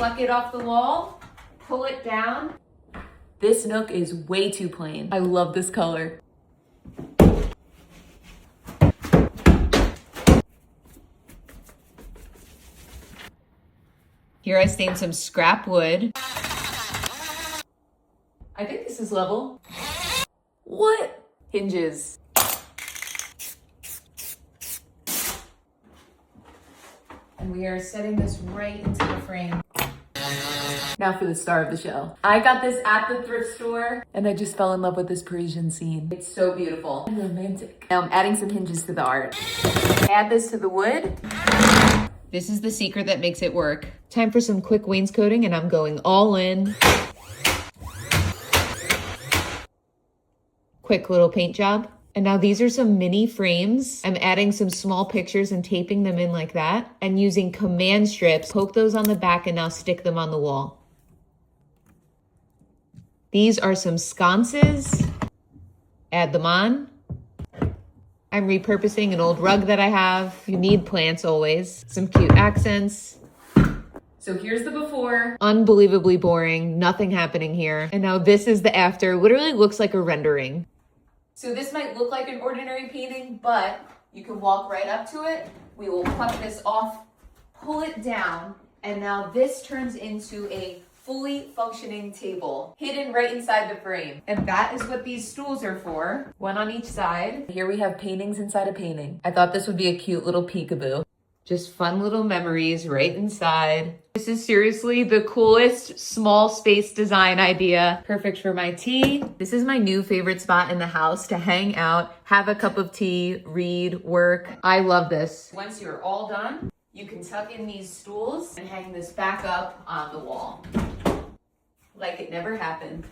Pluck it off the wall, pull it down. This nook is way too plain. I love this color. Here I stained some scrap wood. I think this is level. What? Hinges. And we are setting this right into the frame. Now for the star of the show. I got this at the thrift store and I just fell in love with this Parisian scene. It's so beautiful and romantic. Now I'm adding some hinges to the art. Add this to the wood. This is the secret that makes it work. Time for some quick wainscoting and I'm going all in. Quick little paint job. And now these are some mini frames. I'm adding some small pictures and taping them in like that and using command strips, poke those on the back and now stick them on the wall. These are some sconces. Add them on. I'm repurposing an old rug that I have. You need plants always. Some cute accents. So here's the before. Unbelievably boring, nothing happening here. And now this is the after. Literally looks like a rendering. So this might look like an ordinary painting, but you can walk right up to it. We will pluck this off, pull it down, and now this turns into a fully functioning table hidden right inside the frame. And that is what these stools are for, one on each side. Here we have paintings inside a painting. I thought this would be a cute little peekaboo. Just fun little memories right inside. This is seriously the coolest small space design idea. Perfect for my tea. This is my new favorite spot in the house to hang out, have a cup of tea, read, work. I love this. Once you're all done, you can tuck in these stools and hang this back up on the wall. Like it never happened.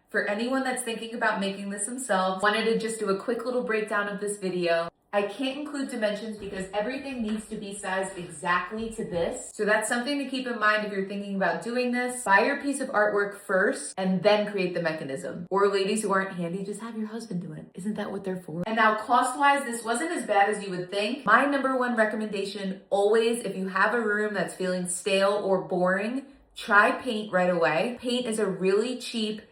For anyone that's thinking about making this themselves, wanted to just do a quick little breakdown of this video. I can't include dimensions because everything needs to be sized exactly to this. So that's something to keep in mind if you're thinking about doing this. Buy your piece of artwork first and then create the mechanism. Or ladies who aren't handy, just have your husband do it. Isn't that what they're for? And now cost-wise, this wasn't as bad as you would think. My number one recommendation always, if you have a room that's feeling stale or boring, try paint right away. Paint is a really cheap,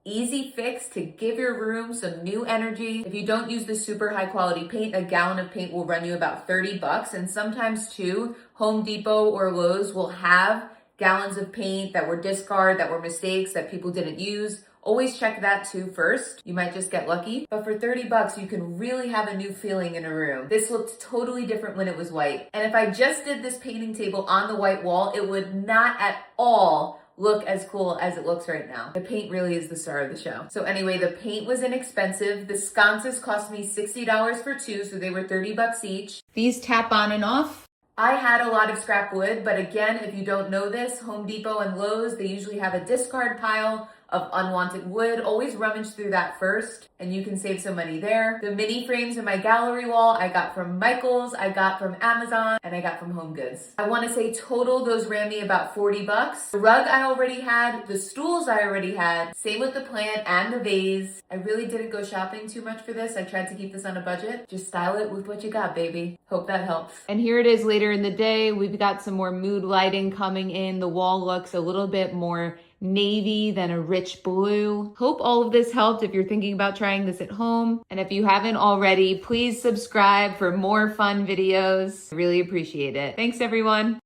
easy fix to give your room some new energy. If you don't use the super high quality paint, a gallon of paint will run you about 30 bucks. And sometimes too, Home Depot or Lowe's will have gallons of paint that were discard, that were mistakes, that people didn't use. Always check that too first. You might just get lucky. But for 30 bucks, you can really have a new feeling in a room. This looked totally different when it was white. And if I just did this painting table on the white wall, it would not at all look as cool as it looks right now. The paint really is the star of the show. So anyway, the paint was inexpensive. The sconces cost me $60 for two, so they were 30 bucks each. These tap on and off. I had a lot of scrap wood, but again, if you don't know this, Home Depot and Lowe's, they usually have a discard pile of unwanted wood. Always rummage through that first and you can save some money there. The mini frames in my gallery wall, I got from Michael's, I got from Amazon, and I got from Home Goods. I wanna say total, those ran me about 40 bucks. The rug I already had, the stools I already had, same with the plant and the vase. I really didn't go shopping too much for this. I tried to keep this on a budget. Just style it with what you got, baby. Hope that helps. And here it is later in the day. We've got some more mood lighting coming in. The wall looks a little bit more navy than a rich blue. Hope all of this helped if you're thinking about trying this at home. And if you haven't already, please subscribe for more fun videos. I really appreciate it. Thanks, everyone.